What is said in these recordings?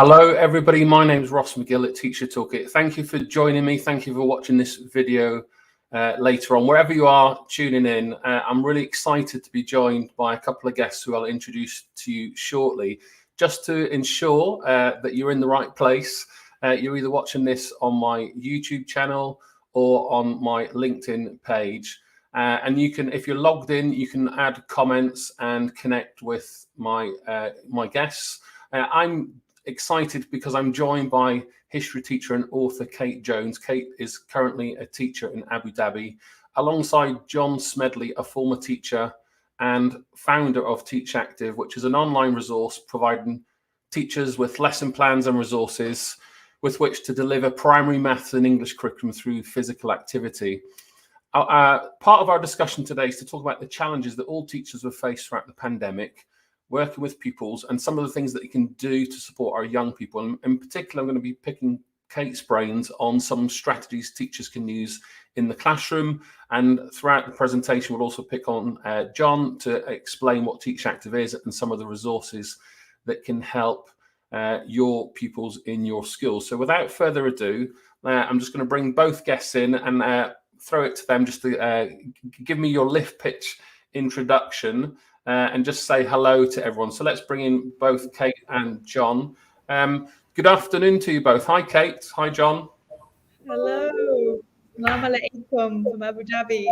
Hello, everybody. My name is Ross McGill at Teacher Toolkit. Thank you for joining me. Thank you for watching this video later on. Wherever you are tuning in, I'm really excited to be joined by a couple of guests who I'll introduce to you shortly. Just to ensure that you're in the right place, you're either watching this on my YouTube channel or on my LinkedIn page. And you can, if you're logged in, you can add comments and connect with my guests. I'm excited because I'm joined by history teacher and author Kate Jones. Kate is currently a teacher in Abu Dhabi, alongside Jon Smedley, a former teacher and founder of Teach Active, which is an online resource providing teachers with lesson plans and resources with which to deliver primary maths and English curriculum through physical activity. Part of our discussion today is to talk about the challenges that all teachers have faced throughout the pandemic, working with pupils, and some of the things that you can do to support our young people. And in particular, I'm going to be picking Kate's brains on some strategies teachers can use in the classroom. And throughout the presentation, we'll also pick on Jon to explain what Teach Active is and some of the resources that can help your pupils in your schools. So without further ado, I'm just going to bring both guests in and throw it to them just to give me your lift pitch introduction. And just say hello to everyone. So let's bring in both Kate and Jon. Good afternoon to you both. Hi, Kate. Hi, Jon. Hello. Assalamu alaikum from Abu Dhabi.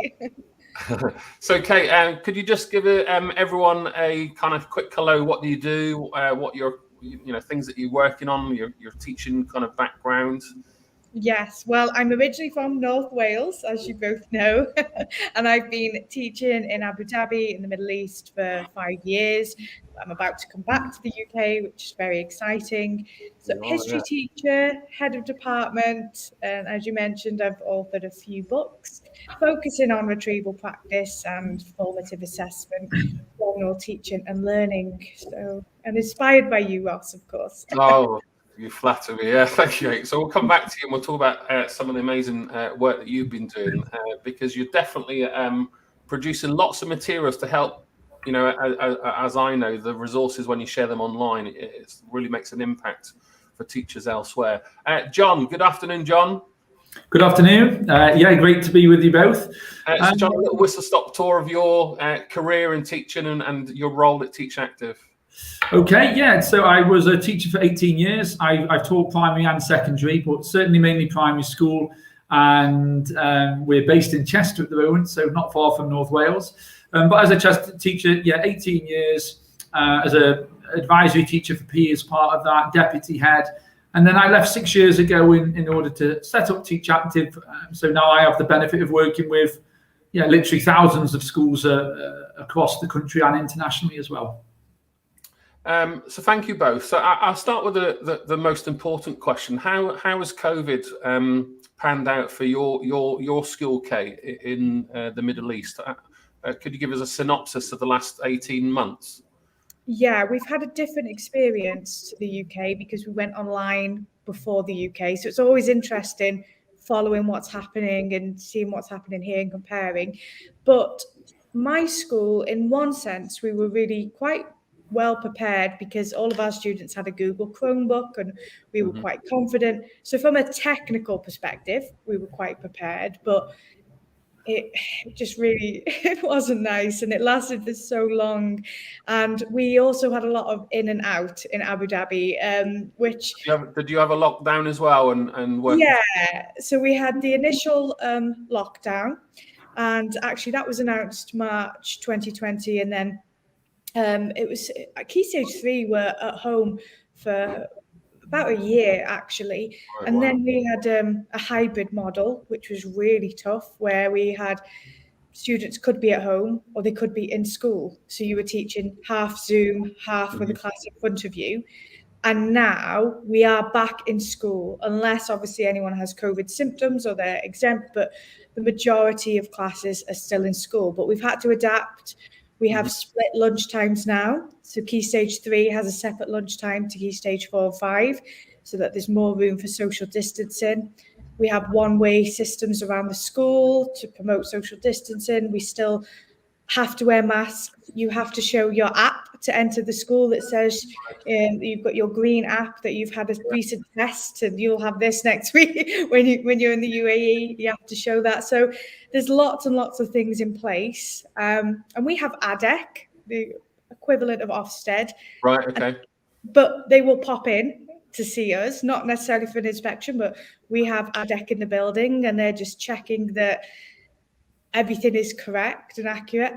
So, Kate, could you just give everyone a kind of quick hello? What do you do? What your things that you're working on? Your teaching kind of background. Yes, well, I'm originally from North Wales, as you both know, and I've been teaching in Abu Dhabi in the Middle East for 5 years. I'm about to come back to the UK, which is very exciting. So history teacher, head of department, and as you mentioned, I've authored a few books focusing on retrieval practice and formative assessment, general teaching and learning. So, and inspired by you, Ross, of course. Oh. You flatter me. Yeah, thank you. So we'll come back to you and we'll talk about some of the amazing work that you've been doing because you're definitely producing lots of materials to help, as I know, the resources when you share them online, it really makes an impact for teachers elsewhere. Jon, good afternoon, Jon. Good afternoon. Great to be with you both. So Jon, a little whistle-stop tour of your career in teaching and your role at Teach Active. Okay, yeah, so I was a teacher for 18 years. I've taught primary and secondary, but certainly mainly primary school. And we're based in Chester at the moment, so not far from North Wales. But as a Chester teacher, 18 years as an advisory teacher for PE as part of that, deputy head. And then I left 6 years ago in order to set up Teach Active. So now I have the benefit of working with literally thousands of schools across the country and internationally as well. So thank you both. So I'll start with the most important question. How has COVID panned out for your school, Kate, in the Middle East? Could you give us a synopsis of the last 18 months? Yeah, we've had a different experience to the UK because we went online before the UK. So it's always interesting following what's happening and seeing what's happening here and comparing. But my school, in one sense, we were really quite well prepared because all of our students had a Google Chromebook and we were quite confident. So from a technical perspective, we were quite prepared, but it just really, it wasn't nice and it lasted for so long. And we also had a lot of in and out in Abu Dhabi, which... Did you have a lockdown as well? And yeah, so we had the initial lockdown and actually that was announced March 2020 and then it was Key Stage 3 were at home for about a year, actually. Right, and then we had a hybrid model, which was really tough, where we had students could be at home or they could be in school. So you were teaching half Zoom, half with a class in front of you. And now we are back in school, unless obviously anyone has COVID symptoms or they're exempt, but the majority of classes are still in school. But we've had to adapt. We have split lunch times now. So Key Stage 3 has a separate lunchtime to Key Stage 4 and 5, so that there's more room for social distancing. We have one-way systems around the school to promote social distancing. We still have to wear masks. You have to show your app to enter the school that says you've got your green app that you've had a recent test, and you'll have this next week when you're in the UAE. You have to show that. So there's lots and lots of things in place, and we have ADEC, the equivalent of Ofsted. Right. Okay. But they will pop in to see us, not necessarily for an inspection, but we have ADEC in the building, and they're just checking that everything is correct and accurate.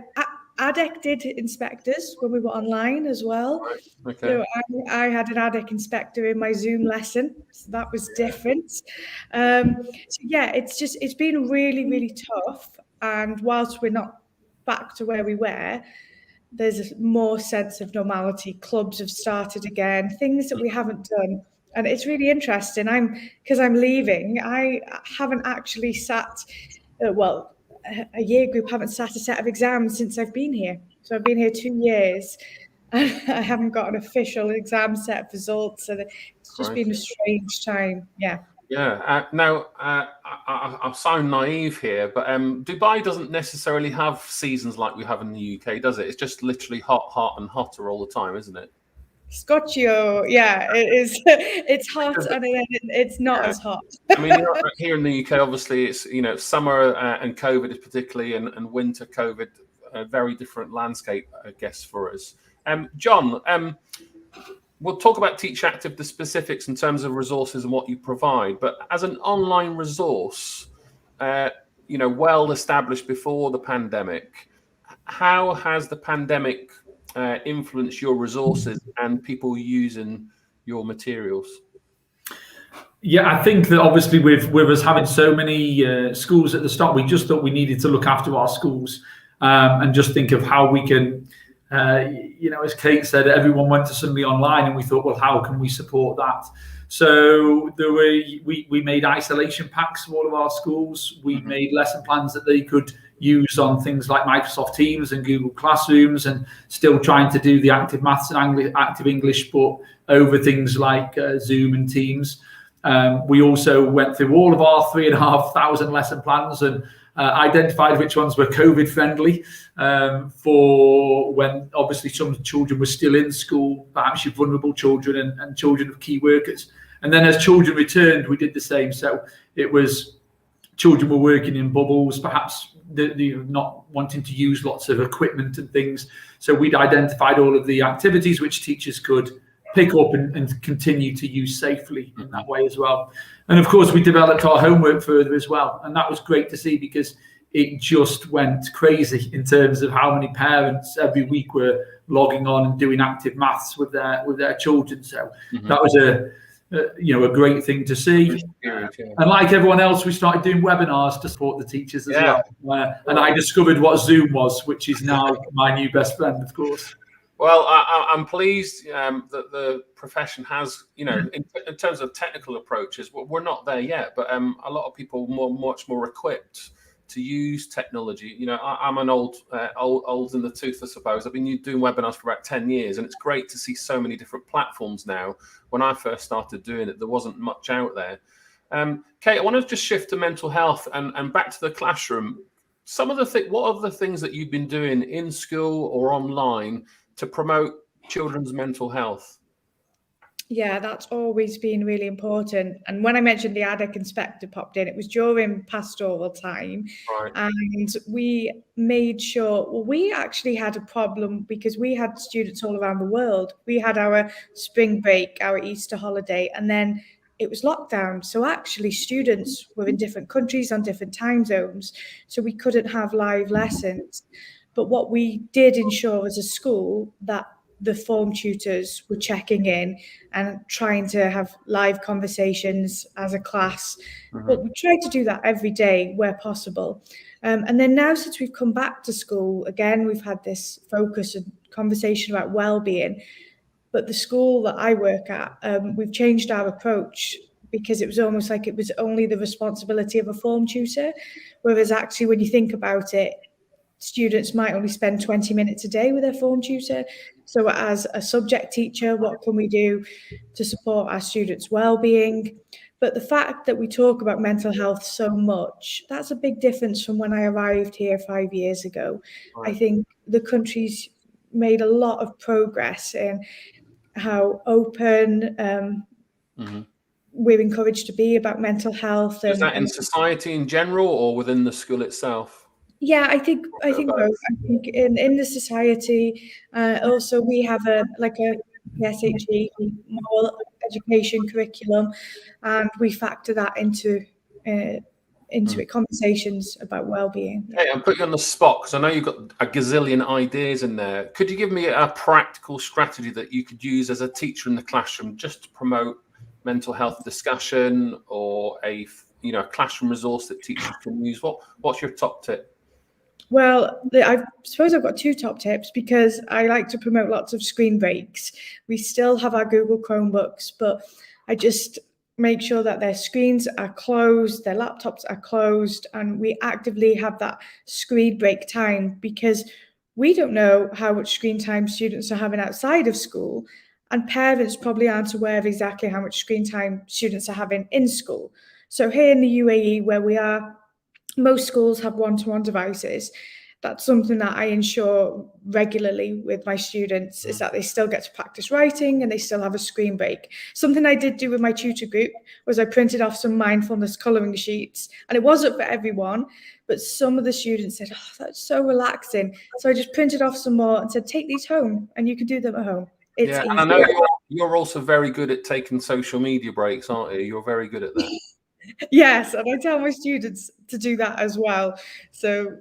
ADEC did inspect us when we were online as well. Right. Okay. So I had an ADEC inspector in my Zoom lesson, so that was different. So yeah, it's been really, really tough. And whilst we're not back to where we were, there's a more sense of normality. Clubs have started again, things that we haven't done. And it's really interesting. Because I'm leaving, I haven't actually sat, a year group haven't sat a set of exams since I've been here. So I've been here 2 years. And I haven't got an official exam set of results. And it's just been a strange time. Yeah. Yeah. Now, I sound naive here, but Dubai doesn't necessarily have seasons like we have in the UK, does it? It's just literally hot, and hotter all the time, isn't it? Scotcho, yeah, it is. It's hot, and then it's not as hot. I mean, here in the UK, obviously, it's summer and COVID is particularly, and winter COVID, a very different landscape, I guess, for us. Jon, we'll talk about Teach Active, the specifics in terms of resources and what you provide. But as an online resource, well established before the pandemic, how has the pandemic influence your resources and people using your materials? Yeah, I think that obviously with us having so many schools at the start, we just thought we needed to look after our schools and just think of how we can, as Kate said, everyone went to suddenly online, and we thought, well, how can we support that? So we made isolation packs for all of our schools. We made lesson plans that they could use on things like Microsoft Teams and Google Classrooms, and still trying to do the active maths and active English, but over things like Zoom and Teams. We also went through all of our 3,500 lesson plans and identified which ones were COVID friendly for when obviously some children were still in school, perhaps your vulnerable children and children of key workers. And then as children returned, we did the same. So it was children were working in bubbles, perhaps they're not wanting to use lots of equipment and things. So we'd identified all of the activities which teachers could pick up and continue to use safely in that way as well. And of course, we developed our homework further as well. And that was great to see, because it just went crazy in terms of how many parents every week were logging on and doing active maths with their children. So that was a great thing to see. And like everyone else, we started doing webinars to support the teachers as well. And I discovered what Zoom was, which is now my new best friend, of course. Well, I'm pleased that the profession has, in terms of technical approaches, we're not there yet, but a lot of people much more equipped to use technology. I'm an old in the tooth, I suppose. I've been doing webinars for about 10 years, and it's great to see so many different platforms now. When I first started doing it, there wasn't much out there. Kate, I want to just shift to mental health and back to the classroom. What are the things that you've been doing in school or online to promote children's mental health? Yeah, that's always been really important. And when I mentioned the ADEC inspector popped in, it was during pastoral time. Right. And we made sure, we actually had a problem because we had students all around the world. We had our spring break, our Easter holiday, and then it was lockdown. So actually students were in different countries on different time zones. So we couldn't have live lessons. But what we did ensure as a school that the form tutors were checking in and trying to have live conversations as a class. But we tried to do that every day where possible. And then now, since we've come back to school, again, we've had this focus and conversation about well-being. But the school that I work at, we've changed our approach, because it was almost like it was only the responsibility of a form tutor. Whereas actually, when you think about it, students might only spend 20 minutes a day with their form tutor. So as a subject teacher, what can we do to support our students' well-being? But the fact that we talk about mental health so much, that's a big difference from when I arrived here 5 years ago. Right. I think the country's made a lot of progress in how open we're encouraged to be about mental health. Is that in society in general or within the school itself? Yeah, I think both. I think in the society, also we have a SHE, moral education curriculum, and we factor that into conversations about well-being. Hey, I'll put you on the spot because I know you've got a gazillion ideas in there. Could you give me a practical strategy that you could use as a teacher in the classroom just to promote mental health discussion, or a classroom resource that teachers can use? What's your top tip? Well, I suppose I've got two top tips, because I like to promote lots of screen breaks. We still have our Google Chromebooks, but I just make sure that their screens are closed, their laptops are closed, and we actively have that screen break time, because we don't know how much screen time students are having outside of school, and parents probably aren't aware of exactly how much screen time students are having in school. So here in the UAE, where we are, most schools have one-to-one devices. That's something that I ensure regularly with my students, is that they still get to practice writing and they still have a screen break. Something I did do with my tutor group was I printed off some mindfulness colouring sheets, and it wasn't for everyone, but some of the students said, "Oh, that's so relaxing." So I just printed off some more and said, "Take these home and you can do them at home." It's easy. And I know you're also very good at taking social media breaks, aren't you? You're very good at that. Yes, and I tell my students to do that as well. So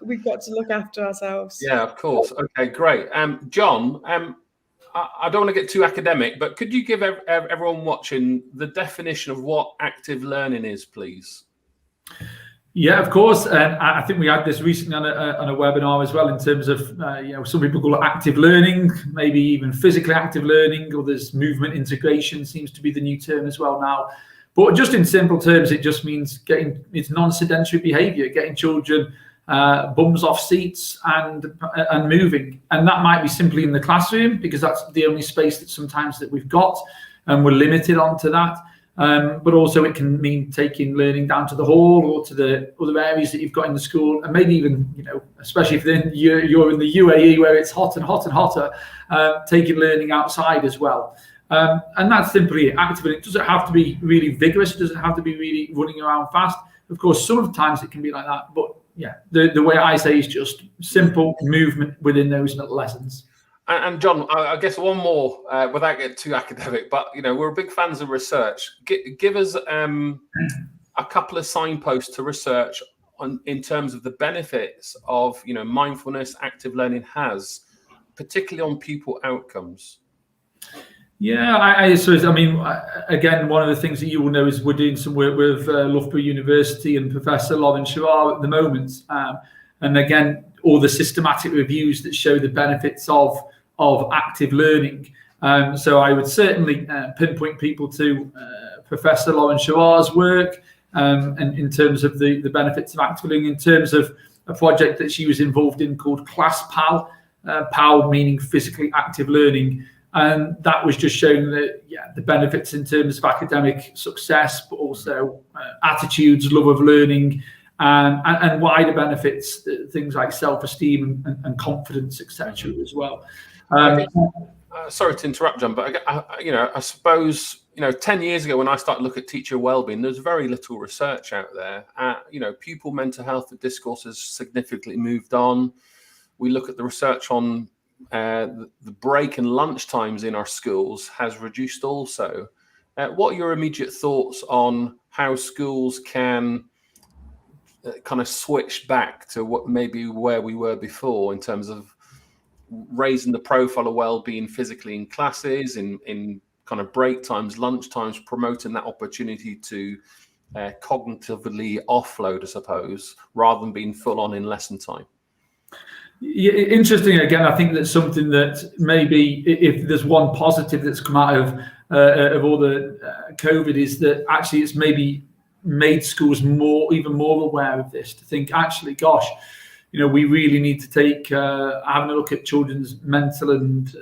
we've got to look after ourselves. Yeah, of course. Okay, great. Jon, I don't want to get too academic, but could you give everyone watching the definition of what active learning is, please? Yeah, of course. And I think we had this recently on a webinar as well, in terms of, some people call it active learning, maybe even physically active learning, or there's movement integration seems to be the new term as well now. But just in simple terms, it just means it's non-sedentary behaviour, getting children bums off seats and moving. And that might be simply in the classroom, because that's the only space that sometimes that we've got, and we're limited onto that. But also it can mean taking learning down to the hall or to the other areas that you've got in the school, and maybe even, especially if you're in the UAE where it's hot and hotter, taking learning outside as well. And that's simply active. It doesn't have to be really vigorous. It doesn't have to be really running around fast. Of course, sometimes it can be like that. But yeah, the way I say is just simple movement within those little lessons. And Jon, I guess one more, without getting too academic, but we're big fans of research. Give us a couple of signposts to research in terms of the benefits of mindfulness, active learning has, particularly on pupil outcomes. Yeah, I suppose, again, one of the things that you will know is we're doing some work with Loughborough University and Professor Lauren Sharrar at the moment. And again, all the systematic reviews that show the benefits of active learning. So I would certainly pinpoint people to Professor Lauren Sharrar's work, and in terms of the benefits of active learning, in terms of a project that she was involved in called ClassPal, PAL meaning physically active learning. And that was just showing that, the benefits in terms of academic success, but also attitudes, love of learning, and wider benefits, things like self-esteem and confidence, etc. as well. Sorry to interrupt, Jon, but I suppose 10 years ago when I started to look at teacher wellbeing, there's very little research out there. Pupil mental health discourse has significantly moved on. We look at the research on the break and lunch times in our schools has reduced also. What are your immediate thoughts on how schools can kind of switch back to where we were before, in terms of raising the profile of well-being physically in classes, in kind of break times, lunch times, promoting that opportunity to cognitively offload, I suppose, rather than being full on in lesson time? Yeah, interesting. Again, I think that's something that maybe, if there's one positive that's come out of all the COVID, is that actually it's maybe made schools even more aware of this, to think, actually, gosh, we really need to take having a look at children's mental and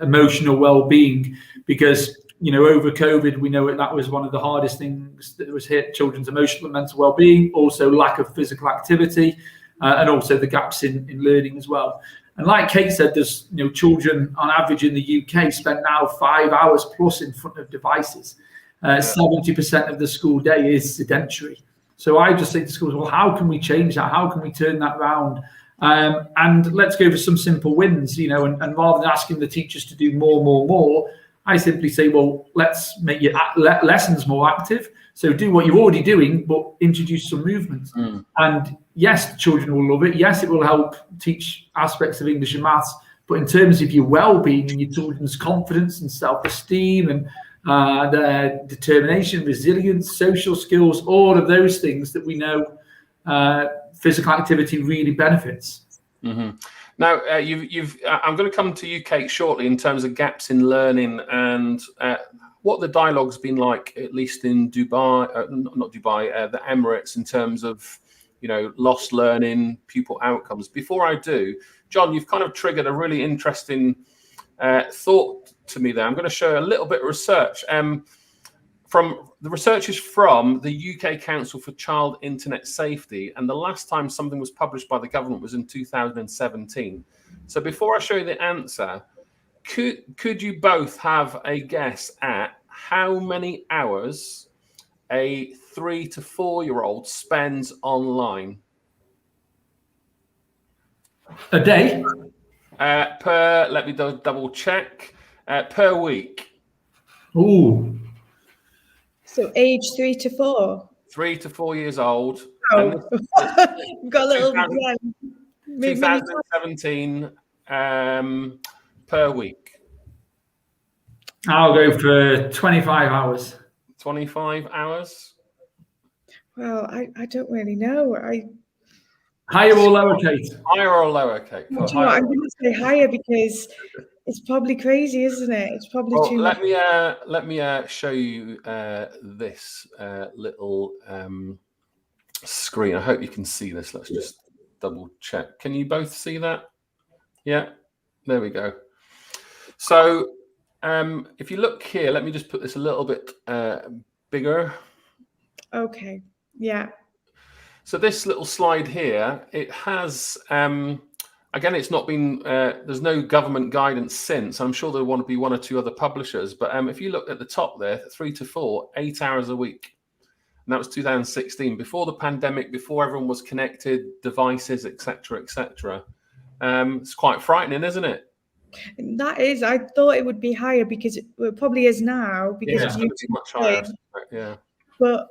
emotional well-being, because over COVID, we know that was one of the hardest things that was hit children's emotional and mental well-being, also lack of physical activity, and also the gaps in learning as well. And like Kate said, there's children on average in the UK spend now 5 hours plus in front of devices. 70% of the school day is sedentary. So I just say to schools, well, how can we change that? How can we turn that round? And let's go for some simple wins, and rather than asking the teachers to do more, I simply say, well, let's make your lessons more active. So do what you're already doing, but introduce some movement. And yes, the children will love it. Yes, it will help teach aspects of English and maths. But in terms of your well-being and your children's confidence and self-esteem and their determination, resilience, social skills, all of those things that we know physical activity really benefits. Now, I'm going to come to you, Kate, shortly in terms of gaps in learning and what the dialogue's been like, at least in Dubai, not Dubai, the Emirates, in terms of, lost learning, pupil outcomes. Before I do, Jon, you've kind of triggered a really interesting thought to me there. I'm going to show a little bit of research. From the research is from the UK Council for Child Internet Safety, and the last time something was published by the government was in 2017. So before I show you the answer, could you both have a guess at how many hours a 3 to 4 year old spends online? A day? Let me double check. Per week. Ooh. So age 3 to 4. 3 to 4 years old. Oh, got a little 2017 per week. I'll go for 25 hours. 25 hours? Well, I don't really know. Higher or lower, Kate? Higher or lower, Kate? I'm going to say higher because it's probably crazy, isn't it? It's probably too much. Let me show you this little screen. I hope you can see this. Let's just double check. Can you both see that? Yeah, there we go. So if you look here, let me just put this a little bit bigger. Okay, yeah. So this little slide here, it has, again, it's not been, there's no government guidance since. I'm sure there want to be one or two other publishers, but if you look at the top there, 3 to 4, 8 hours a week. And that was 2016, before the pandemic, before everyone was connected, devices, etc., etc. It's quite frightening, isn't it? That is. I thought it would be higher because it probably is now. Because it's going to be much higher. Yeah. But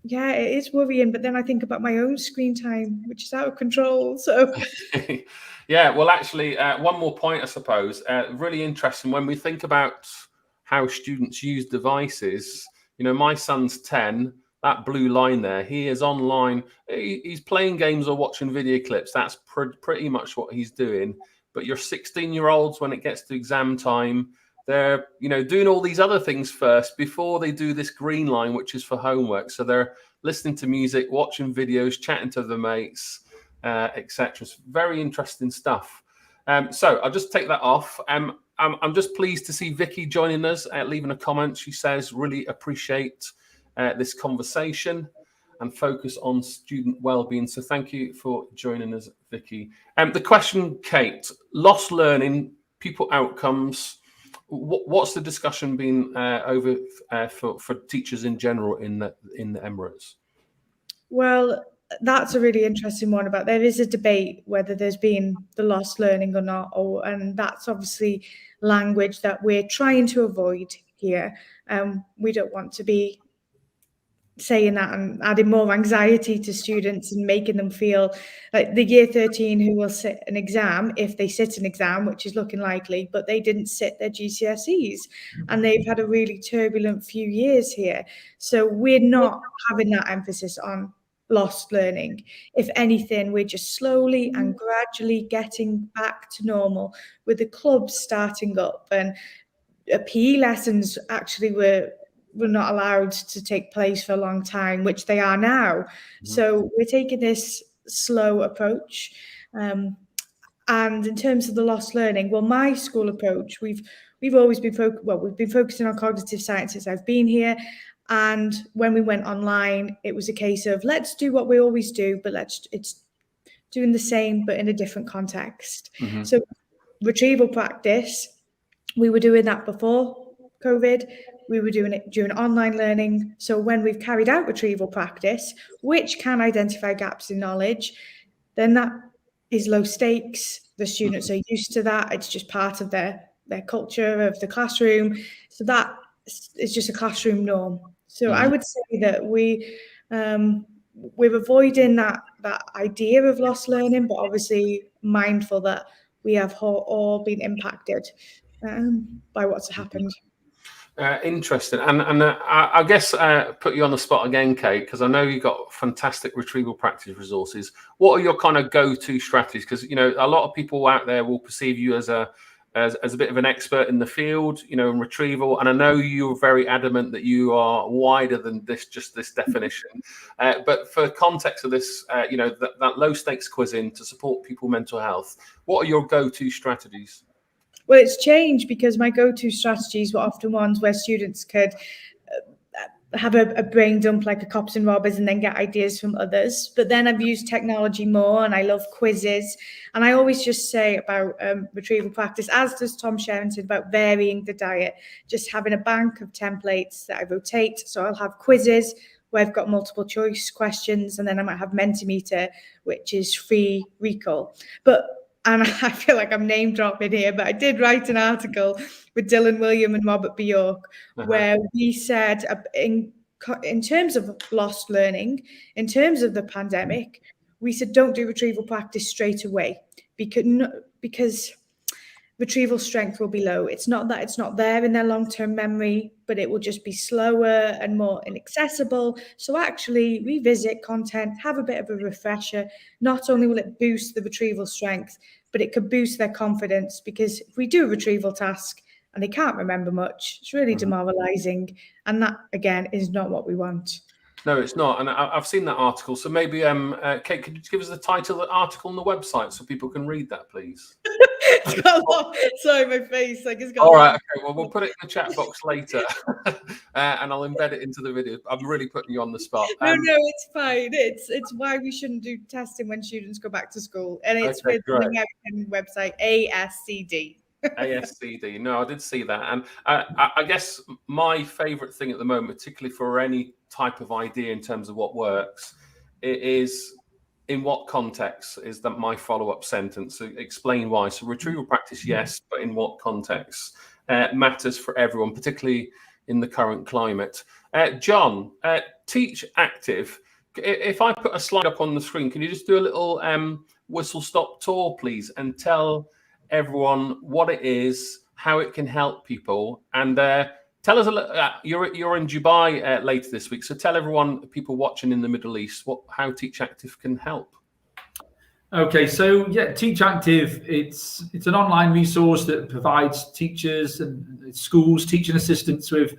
yeah, it is worrying. But then I think about my own screen time, which is out of control. So. Yeah. Well, actually, one more point, I suppose. Really interesting when we think about how students use devices. My son's 10. That blue line there, he is online. He's playing games or watching video clips. That's pretty much what he's doing. But your 16-year-olds, when it gets to exam time, they're doing all these other things first before they do this green line, which is for homework. So they're listening to music, watching videos, chatting to their mates, etc. It's very interesting stuff. So I'll just take that off. I'm just pleased to see Vicky joining us, leaving a comment. She says, really appreciate this conversation and focus on student well-being. So thank you for joining us, Vicky. The question, Kate, lost learning, pupil outcomes. What's the discussion been over for teachers in general in the Emirates? Well, that's a really interesting one. There is a debate whether there's been the lost learning or not, and that's obviously language that we're trying to avoid here. We don't want to be saying that and adding more anxiety to students and making them feel like the year 13 who will sit an exam, if they sit an exam, which is looking likely, but they didn't sit their GCSEs and they've had a really turbulent few years here. So we're not having that emphasis on lost learning. If anything, we're just slowly and gradually getting back to normal with the clubs starting up, and PE lessons actually were not allowed to take place for a long time, which they are now. Mm-hmm. So we're taking this slow approach. And in terms of the lost learning, well, my school approach, we've always been we've been focusing on cognitive science since I've been here. And when we went online, it was a case of let's do what we always do, but let's doing the same but in a different context. So retrieval practice, we were doing that before COVID. We were doing it during online learning. So when we've carried out retrieval practice, which can identify gaps in knowledge, then that is low stakes. The students are used to that. It's just part of their culture of the classroom. So that is just a classroom norm. So I would say that we're avoiding that idea of lost learning, but obviously mindful that we have all been impacted by what's happened. Interesting. And I guess put you on the spot again, Kate, because I know you've got fantastic retrieval practice resources. What are your kind of go-to strategies? Because, you know, a lot of people out there will perceive you as a bit of an expert in the field, you know, in retrieval. And I know you're very adamant that you are wider than just this definition. But for context of this, you know, that low stakes quizzing to support people's mental health, what are your go-to strategies? Well, it's changed because my go-to strategies were often ones where students could have a brain dump like a cops and robbers and then get ideas from others. But then I've used technology more, and I love quizzes. And I always just say about retrieval practice, as does Tom Sherrington, about varying the diet, just having a bank of templates that I rotate. So I'll have quizzes where I've got multiple choice questions, and then I might have Mentimeter, which is free recall. And I feel like I'm name dropping here, but I did write an article with Dylan William and Robert Bjork, where we said in terms of lost learning, in terms of the pandemic, we said don't do retrieval practice straight away because retrieval strength will be low. It's not that it's not there in their long-term memory, but it will just be slower and more inaccessible. So actually revisit content, have a bit of a refresher. Not only will it boost the retrieval strength, but it could boost their confidence, because if we do a retrieval task and they can't remember much, it's really demoralizing. And that, again, is not what we want. No, it's not. And I've seen that article. So maybe, Kate, could you give us the title of the article on the website so people can read that, please? It's got a lot. Sorry, my face. Like it's got. All right. Okay. Well, we'll put it in the chat box later, and I'll embed it into the video. I'm really putting you on the spot. No, it's fine. It's why we shouldn't do testing when students go back to school, and it's with the American website ASCD. ASCD. No, I did see that. And I guess my favorite thing at the moment, particularly for any type of idea in terms of what works, it is in what context is that my follow-up sentence. So explain why. So retrieval practice, yes, but in what context matters for everyone, particularly in the current climate. John, Teach Active. If I put a slide up on the screen, can you just do a little whistle-stop tour, please, and tell everyone what it is, how it can help people, and tell us a little. You're in Dubai later this week, so tell everyone, people watching in the Middle East, how Teach Active can help. Okay, so yeah, Teach Active, it's an online resource that provides teachers and schools, teaching assistants with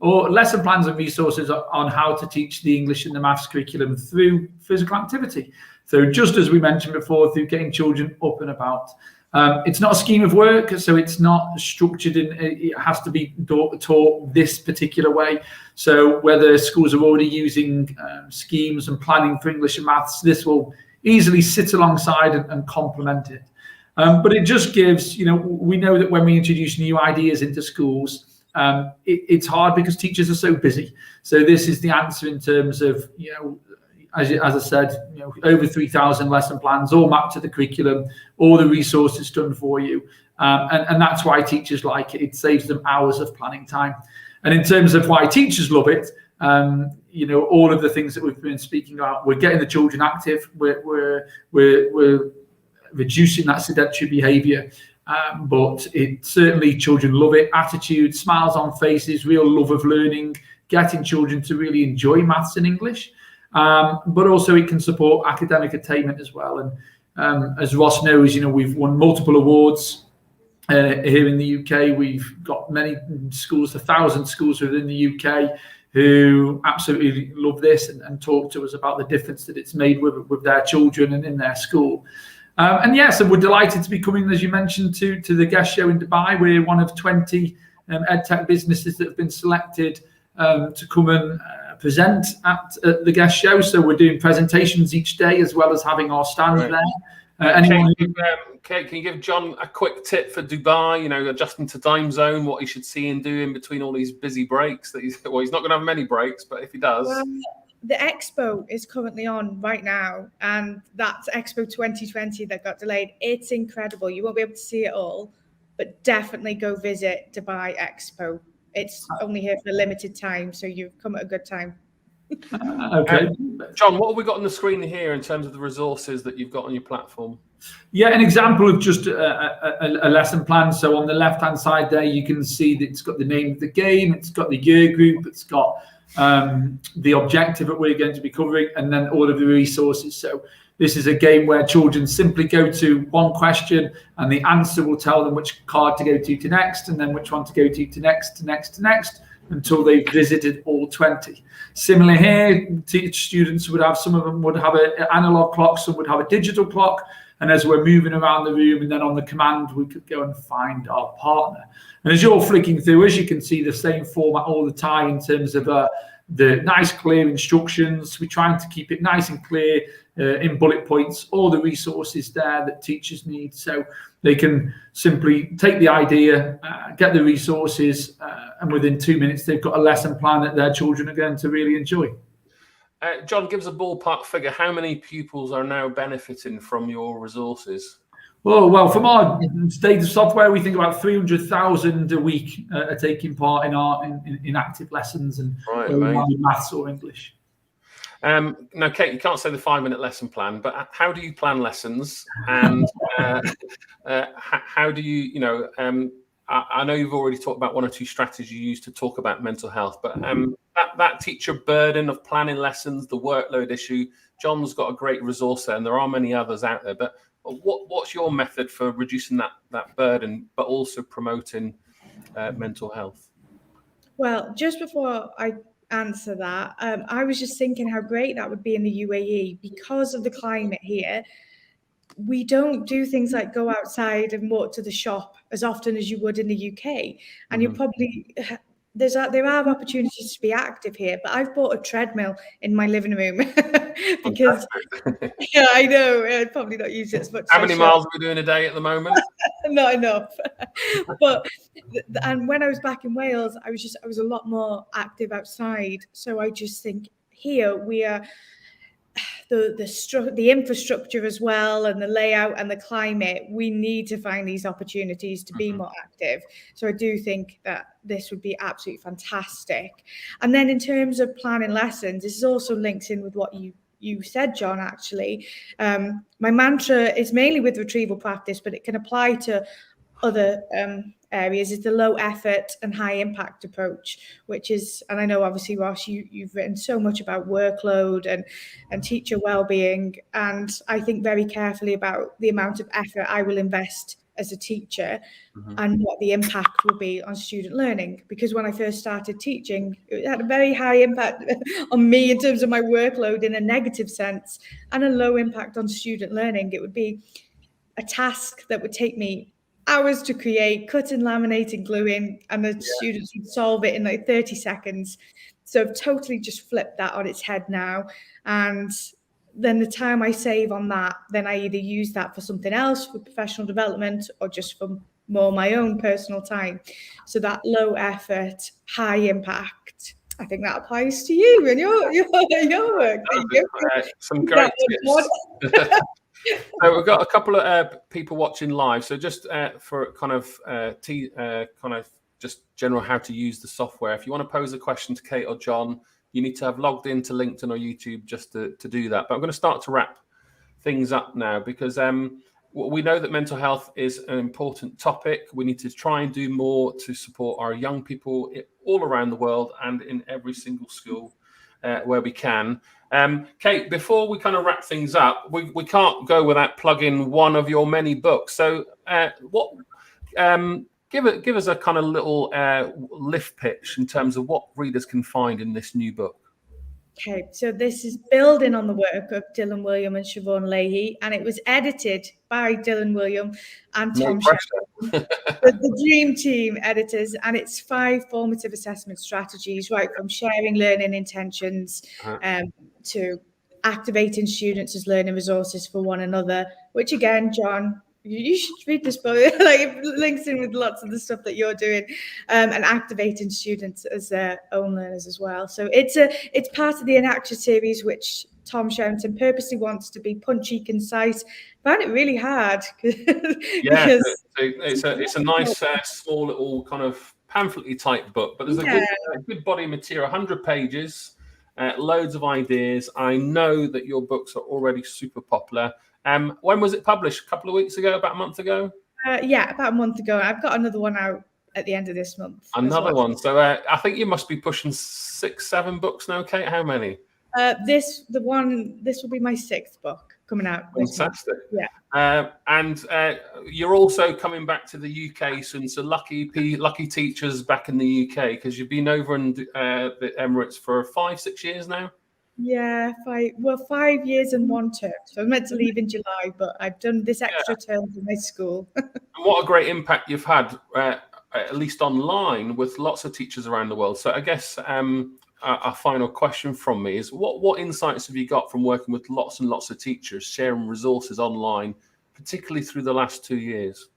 lesson plans and resources on how to teach the English and the maths curriculum through physical activity. So just as we mentioned before, through getting children up and about. It's not a scheme of work, so it's not structured in, it has to be taught this particular way. So whether schools are already using schemes and planning for English and maths, this will easily sit alongside and complement it. But it just gives, we know that when we introduce new ideas into schools, it's hard because teachers are so busy. So this is the answer in terms of, as I said, over 3,000 lesson plans, all mapped to the curriculum, all the resources done for you. And that's why teachers like it. It saves them hours of planning time. And in terms of why teachers love it, all of the things that we've been speaking about, we're getting the children active, we're reducing that sedentary behavior. But it certainly, children love it. Attitude, smiles on faces, real love of learning, getting children to really enjoy maths and English. But also it can support academic attainment as well. And as Ross knows, we've won multiple awards here in the UK. We've got many schools, 1,000 schools within the UK who absolutely love this and talk to us about the difference that it's made with their children and in their school. So we're delighted to be coming, as you mentioned, to the guest show in Dubai. We're one of 20 EdTech businesses that have been selected to come and present at the guest show. So we're doing presentations each day as well as having our stand there. Kate, can you give John a quick tip for Dubai, adjusting to time zone, what he should see and do in between all these busy breaks? He's not going to have many breaks, but if he does. Well, the Expo is currently on right now, and that's Expo 2020 that got delayed. It's incredible. You won't be able to see it all, but definitely go visit Dubai Expo. It's only here for a limited time, so you've come at a good time. Okay. John, what have we got on the screen here in terms of the resources that you've got on your platform? Yeah, an example of just a lesson plan. So on the left-hand side there, you can see that it's got the name of the game, it's got the year group, it's got the objective that we're going to be covering, and then all of the resources. So this is a game where children simply go to one question and the answer will tell them which card to go to next, and then which one to go to next, until they've visited all 20. Similar here, students would have, some of them would have an analog clock, some would have a digital clock. And as we're moving around the room, and then on the command, we could go and find our partner. And as you're flicking through, as you can see, the same format all the time in terms of the nice, clear instructions. We're trying to keep it nice and clear in bullet points, all the resources there that teachers need. So they can simply take the idea, get the resources, and within 2 minutes, they've got a lesson plan that their children are going to really enjoy. John, give us a ballpark figure. How many pupils are now benefiting from your resources? Well, from our state of software, we think about 300,000 a week are taking part in our in active lessons, and maths or English. Now, Kate, you can't say the 5-minute lesson plan, but how do you plan lessons? And how do you, I know you've already talked about one or two strategies you use to talk about mental health, but that teacher burden of planning lessons, the workload issue, John's got a great resource there, and there are many others out there. But what's your method for reducing that burden, but also promoting mental health? Well, just before I answer that, I was just thinking how great that would be in the UAE because of the climate here. We don't do things like go outside and walk to the shop as often as you would in the UK. And you probably, there are opportunities to be active here, but I've bought a treadmill in my living room because, yeah, I know, I'd probably not use it as much. How many miles are we doing a day at the moment? Not enough. And when I was back in Wales, I was a lot more active outside. So I just think here we are, the infrastructure as well, and the layout and the climate, we need to find these opportunities to be more active. So I do think that this would be absolutely fantastic. And then in terms of planning lessons, this is also linked in with what you said, John, actually. My mantra is mainly with retrieval practice, but it can apply to other areas, is the low effort and high impact approach, which is, and I know obviously, Ross, you've written so much about workload and teacher well-being, and I think very carefully about the amount of effort I will invest as a teacher and what the impact will be on student learning. Because when I first started teaching, it had a very high impact on me in terms of my workload in a negative sense, and a low impact on student learning. It would be a task that would take me hours to create, cutting, laminating, gluing, and the students would solve it in like 30 seconds. So I've totally just flipped that on its head now. And then the time I save on that, then I either use that for something else, for professional development, or just for more my own personal time. So that low effort, high impact, I think that applies to you and your work. Some great tips. So we've got a couple of people watching live. So just for kind of just general how to use the software. If you want to pose a question to Kate or John, you need to have logged into LinkedIn or YouTube just to do that. But I'm going to start to wrap things up now because we know that mental health is an important topic. We need to try and do more to support our young people all around the world and in every single school where we can. Kate, before we kind of wrap things up, we can't go without plugging one of your many books. So give us a kind of little lift pitch in terms of what readers can find in this new book. Okay, so this is building on the work of Dylan William and Siobhan Leahy, and it was edited by Dylan William and No Tom pressure. the dream team editors, and it's 5 formative assessment strategies, right from sharing learning intentions to activating students as learning resources for one another, which again, John, you should read this book. Like, it links in with lots of the stuff that you're doing, and activating students as their own learners as well. So it's part of the Enacture series, which Tom Sherrington purposely wants to be punchy, concise. Found it really hard. Yeah, it's a nice small little kind of pamphlet type book, but there's a good body of material, 100 pages, loads of ideas. I know that your books are already super popular. When was it published? A couple of weeks ago, about a month ago? Yeah, about a month ago. I've got another one out at the end of this month. Another one. So I think you must be pushing 6, 7 books now, Kate. How many? This will be my 6th book coming out. Fantastic. Yeah. And you're also coming back to the UK soon. So lucky teachers back in the UK, because you've been over in the Emirates for 5, 6 years now. Yeah, 5 years and 1 term. So I was meant to leave in July, but I've done this extra term in my school. And what a great impact you've had, at least online, with lots of teachers around the world. So I guess a final question from me is, what insights have you got from working with lots and lots of teachers, sharing resources online, particularly through the last 2 years?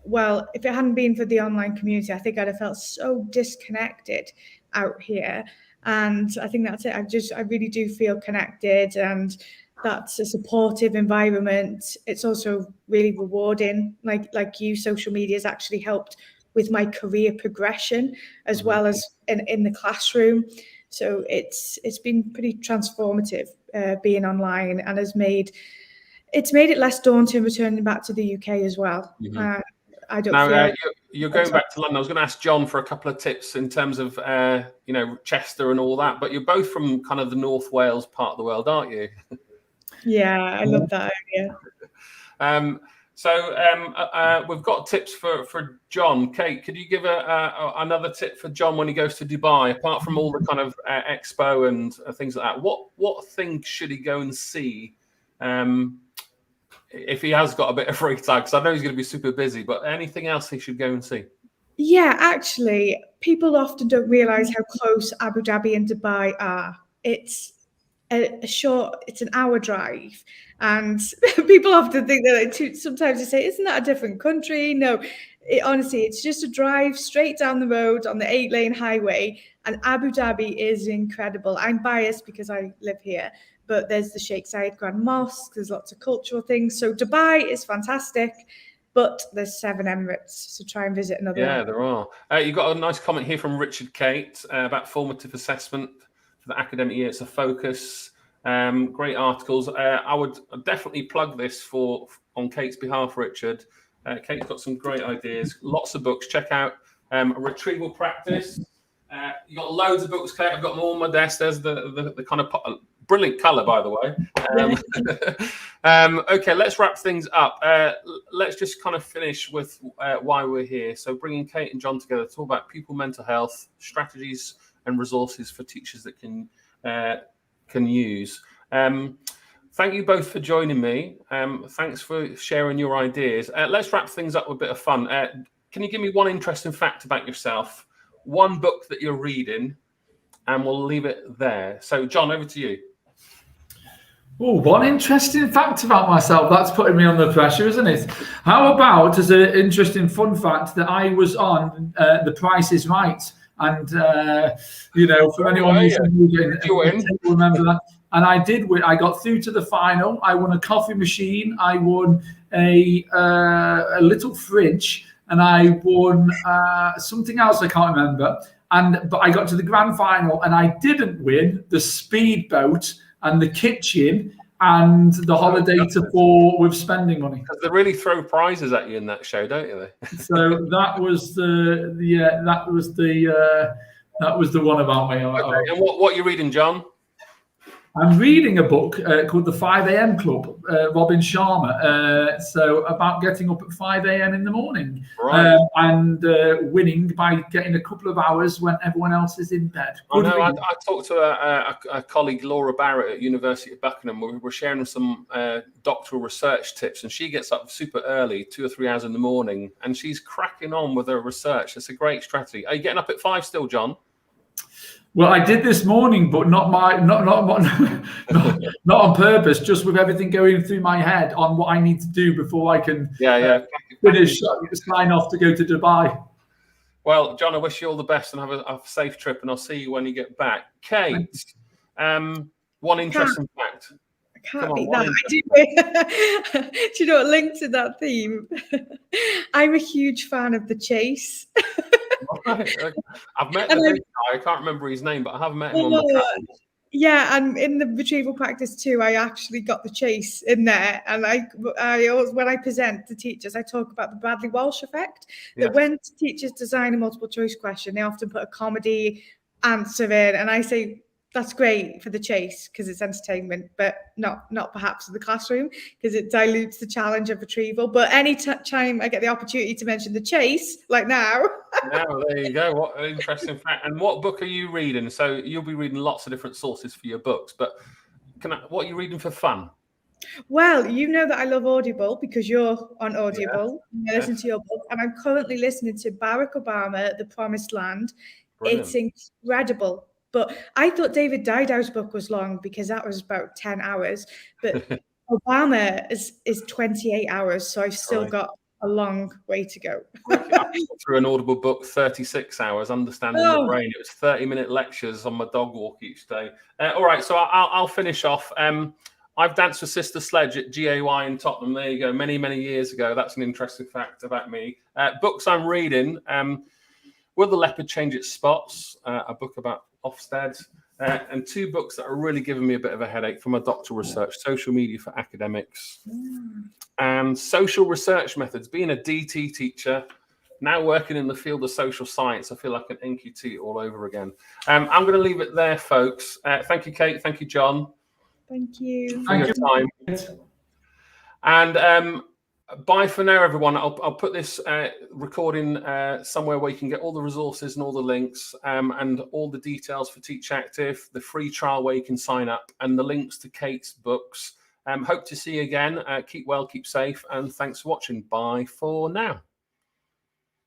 Well, if it hadn't been for the online community, I think I'd have felt so disconnected out here. And I think that's it. I really do feel connected, and that's a supportive environment. It's also really rewarding. Like you, social media has actually helped with my career progression as well as in the classroom. So it's been pretty transformative being online, and it's made it less daunting returning back to the UK as well. I don't feel you're going back to London. I was going to ask John for a couple of tips in terms of Chester and all that, but you're both from kind of the North Wales part of the world, aren't you? Yeah, I love that idea. So we've got tips for John. Kate, could you give another tip for John when he goes to Dubai, apart from all the kind of Expo and things like that? What thing should he go and see if he has got a bit of free time? Because I know he's going to be super busy, but anything else he should go and see? Yeah, actually, people often don't realise how close Abu Dhabi and Dubai are. It's it's an hour drive, and people often think that sometimes they say, isn't that a different country? No, honestly, it's just a drive straight down the road on the 8-lane highway, and Abu Dhabi is incredible. I'm biased because I live here, but there's the Sheikh Zayed Grand Mosque, there's lots of cultural things. So Dubai is fantastic, but there's 7 Emirates, so try and visit another one. Yeah, there are. You got a nice comment here from Richard Kate about formative assessment for the academic year. It's a focus. Great articles. I would definitely plug this on Kate's behalf, Richard. Kate's got some great ideas. Lots of books. Check out Retrieval Practice. You got loads of books, Kate. I've got them all on my desk. There's the kind of brilliant colour, by the way. Okay, let's wrap things up. Let's just kind of finish with why we're here. So bringing Kate and John together to talk about pupil mental health, strategies and resources for teachers that can use. Thank you both for joining me. Thanks for sharing your ideas. Let's wrap things up with a bit of fun. Can you give me one interesting fact about yourself? One book that you're reading, and we'll leave it there. So, John, over to you. Oh, one interesting fact about myself. That's putting me under pressure, isn't it? How about, as an interesting fun fact, that I was on The Price is Right. And, for anyone who's remember that. And I did win. I got through to the final. I won a coffee machine. I won a little fridge. And I won something else I can't remember. But I got to the grand final, and I didn't win the speedboat and the kitchen and the holiday to 4 with spending money. Because they really throw prizes at you in that show, don't you? So that was that was the one about me. Okay. And what are you reading, John? I'm reading a book called The 5 a.m. Club, Robin Sharma. So about getting up at 5 a.m. in the morning, Right. and winning by getting a couple of hours when everyone else is in bed. I know. I talked to a colleague, Laura Barrett, at University of Buckingham. We were sharing some doctoral research tips, and she gets up super early, 2 or 3 hours in the morning, and she's cracking on with her research. It's a great strategy. Are you getting up at 5 still, John? Well, I did this morning, but not on purpose. Just with everything going through my head on what I need to do before I can finish, sign off to go to Dubai. Well, John, I wish you all the best and have a safe trip, and I'll see you when you get back. Kate, one interesting fact. I can't beat that. Do you know what linked to that theme? I'm a huge fan of The Chase. Right. I've met the big guy. I can't remember his name, but I have met him on the travels. Yeah, and in the retrieval practice too, I actually got The Chase in there. And I always, when I present to teachers, I talk about the Bradley Walsh effect. That when teachers design a multiple choice question, they often put a comedy answer in, and I say that's great for The Chase because it's entertainment, but not perhaps in the classroom because it dilutes the challenge of retrieval. But any time I get the opportunity to mention The Chase, like now. Now, there you go. What an interesting fact. And what book are you reading? So you'll be reading lots of different sources for your books, but what are you reading for fun? Well, you know that I love Audible because you're on Audible. I listen to your book, and I'm currently listening to Barack Obama, The Promised Land. Brilliant. It's incredible. But I thought David Didow's book was long because that was about 10 hours. But Obama is 28 hours. So I've still got a long way to go. Through an Audible book, 36 hours, understanding the brain. It was 30-minute lectures on my dog walk each day. All right, so I'll finish off. I've danced with Sister Sledge at GAY in Tottenham. There you go, many, many years ago. That's an interesting fact about me. Books I'm reading. Will the Leopard Change Its Spots? A book about Ofsted. And 2 books that are really giving me a bit of a headache for my doctoral research: Social Media for Academics and Social Research Methods. Being a DT teacher, now working in the field of social science, I feel like an NQT all over again. I'm going to leave it there, folks. Thank you, Kate. Thank you, John. Thank you. For your time. And bye for now, everyone. I'll put this recording somewhere where you can get all the resources and all the links and all the details for Teach Active, the free trial where you can sign up, and the links to Kate's books. Hope to see you again. Keep well, keep safe, and thanks for watching. Bye for now.